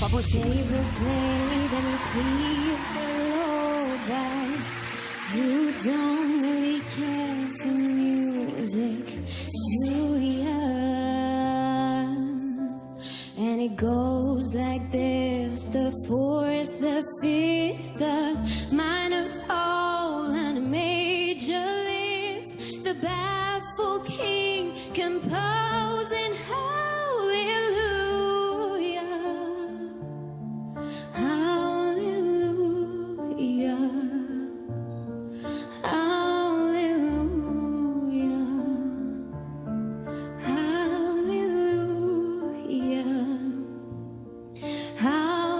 pas possible. You don't really care for music, do ya? And it goes like this: the fourth, the fifth, the minor fall and a major lift. The baffled king composing hallelujah, hallelujah. Hallelujah, hallelujah, hallelujah.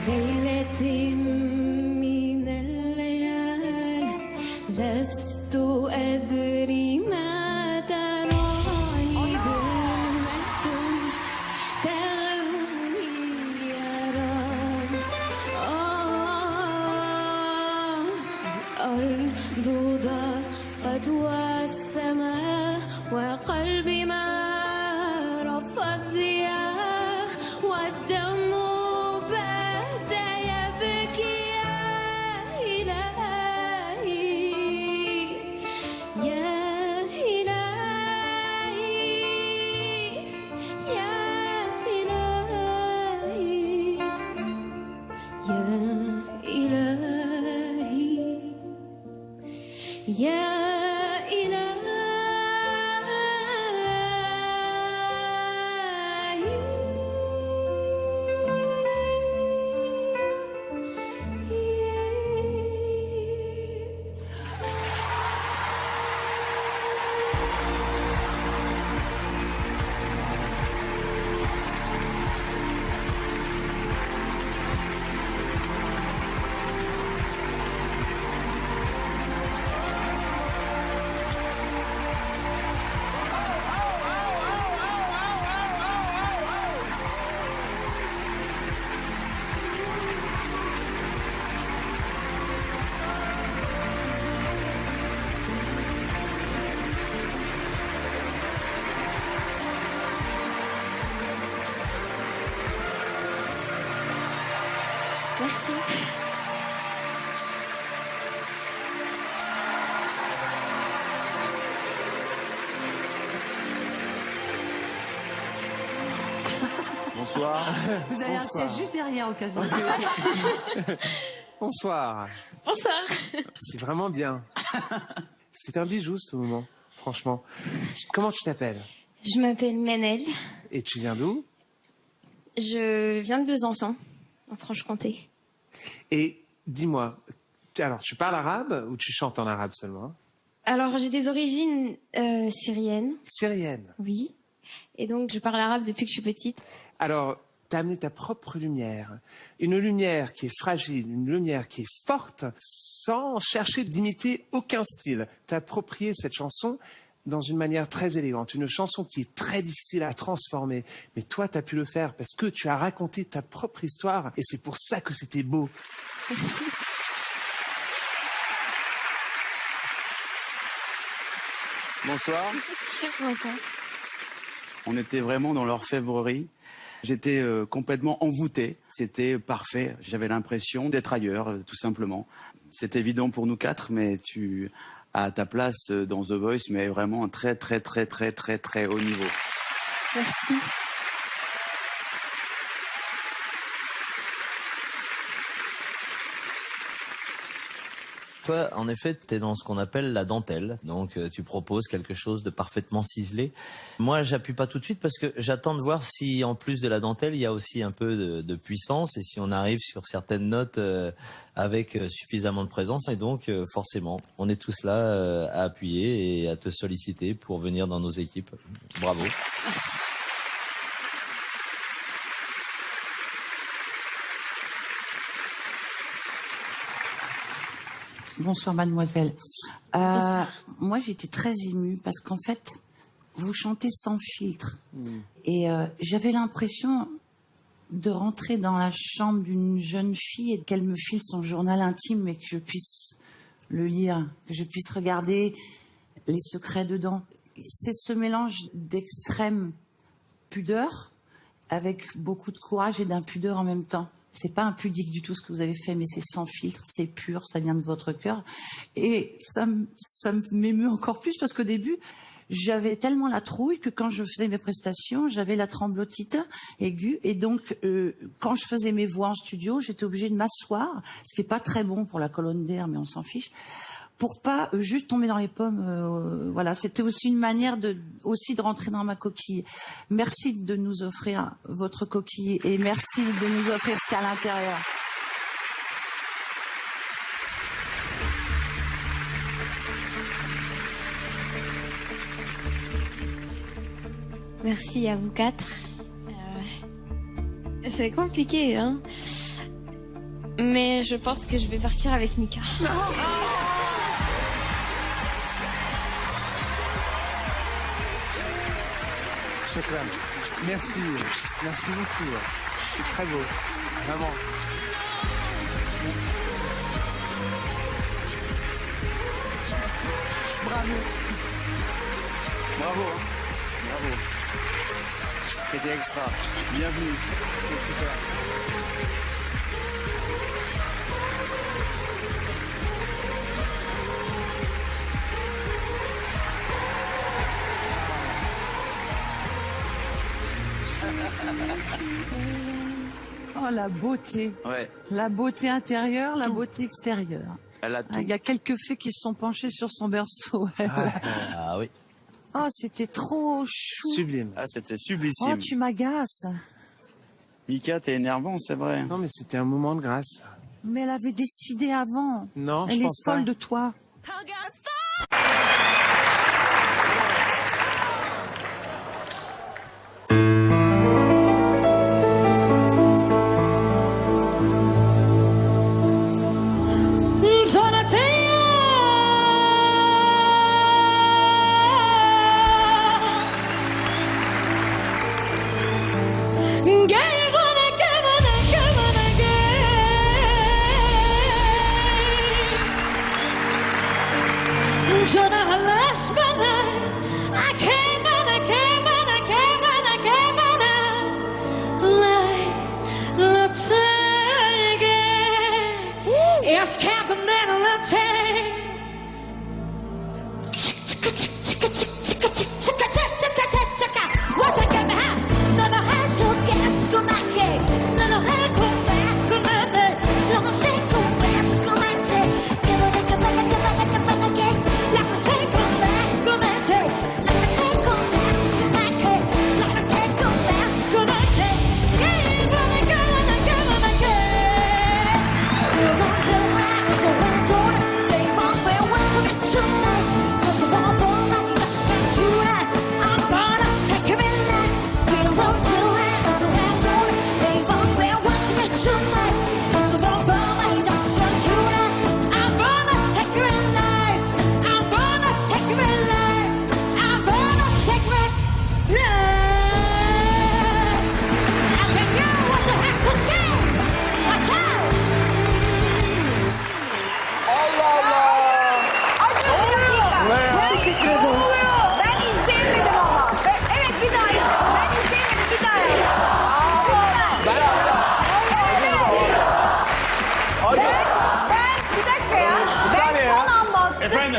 ليلتي من الليالي لست أدري ما تراني بالمكتوم تغني يا رب. الأرض ضاقت والسماء وقلبي ما رفض ضياء والدم بات يبكي يا إلهي يا إلهي يا إلهي يا إلهي يا Merci. Bonsoir. Vous avez un siège juste derrière au cas où. Bonsoir. Bonsoir. C'est vraiment bien. C'est un bijou ce moment, franchement. Comment tu t'appelles? Je m'appelle Manel. Et tu viens d'où? Je viens de Besançon, en Franche-Comté. Et dis-moi, alors tu parles arabe ou tu chantes en arabe seulement? Alors, j'ai des origines syriennes. Syrienne. Oui. Et donc, je parle arabe depuis que je suis petite. Alors, t'as amené ta propre lumière. Une lumière qui est fragile, une lumière qui est forte, sans chercher d'imiter aucun style. T'as approprié cette chanson dans une manière très élégante. Une chanson qui est très difficile à transformer. Mais toi, t'as pu le faire parce que tu as raconté ta propre histoire. Et c'est pour ça que c'était beau. Merci. Bonsoir. Bonsoir. On était vraiment dans l'orfèvrerie. J'étais complètement envoûté. C'était parfait. J'avais l'impression d'être ailleurs, tout simplement. C'est évident pour nous quatre, mais tu as ta place dans The Voice, mais vraiment un très, très, très, très, très, très haut niveau. Merci. Toi, en effet, tu es dans ce qu'on appelle la dentelle. Donc, tu proposes quelque chose de parfaitement ciselé. Moi, j'appuie pas tout de suite parce que j'attends de voir si, en plus de la dentelle, il y a aussi un peu de puissance et si on arrive sur certaines notes avec suffisamment de présence. Et donc, forcément, on est tous là à appuyer et à te solliciter pour venir dans nos équipes. Bravo. Merci. Bonsoir mademoiselle. Bonsoir. Moi j'étais très émue parce qu'en fait vous chantez sans filtre et j'avais l'impression de rentrer dans la chambre d'une jeune fille et qu'elle me file son journal intime et que je puisse le lire, que je puisse regarder les secrets dedans. C'est ce mélange d'extrême pudeur avec beaucoup de courage et d'impudeur en même temps. C'est pas impudique du tout ce que vous avez fait, mais c'est sans filtre, c'est pur, ça vient de votre cœur. Et ça m'émeut encore plus parce qu'au début, j'avais tellement la trouille que quand je faisais mes prestations, j'avais la tremblotite aiguë. Et donc, quand je faisais mes voix en studio, j'étais obligée de m'asseoir, ce qui est pas très bon pour la colonne d'air, mais on s'en fiche, pour pas juste tomber dans les pommes. Voilà, c'était aussi une manière de rentrer dans ma coquille. Merci de nous offrir votre coquille et merci de nous offrir ce qu'il y a à l'intérieur. Merci à vous 4. C'est compliqué, hein. Mais je pense que je vais partir avec Mika. Shukran. Merci. Merci beaucoup. C'est très beau. Vraiment. Bravo. Bravo. Hein. Bravo. C'était extra. Bienvenue. C'est super. Oh, la beauté. Ouais. La beauté intérieure, la beauté extérieure. Elle a tout. Il y a quelques fées qui se sont penchées sur son berceau. Ah oui. Oh, c'était trop chou. Sublime. Ah, c'était sublissime. Oh, tu m'agaces. Mika, t'es énervant, c'est vrai. Non, mais c'était un moment de grâce. Mais elle avait décidé avant. Non, je Elle pense est pas. folle de toi.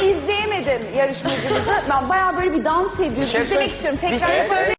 İzleyemedim yarışmacımızı. Ben bayağı böyle bir dans ediyor. İzlemek istiyorum. Tekrar söyle.